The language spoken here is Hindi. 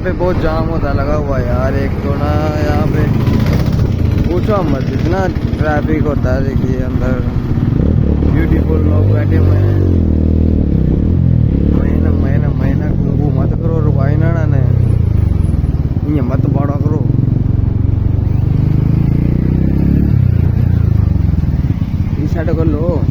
पे बहुत जाम होता लगा हुआ है यार। एक तो ना यहाँ पे पूछो मत, इतना ट्रैफिक होता है। देखिए अंदर ब्यूटीफुल लोग बैठे हुए हैं। महीना महीना महीना घूमू मत करो, रुकाई ना ने ये मत बाड़ा करो। ई साइड कर लो।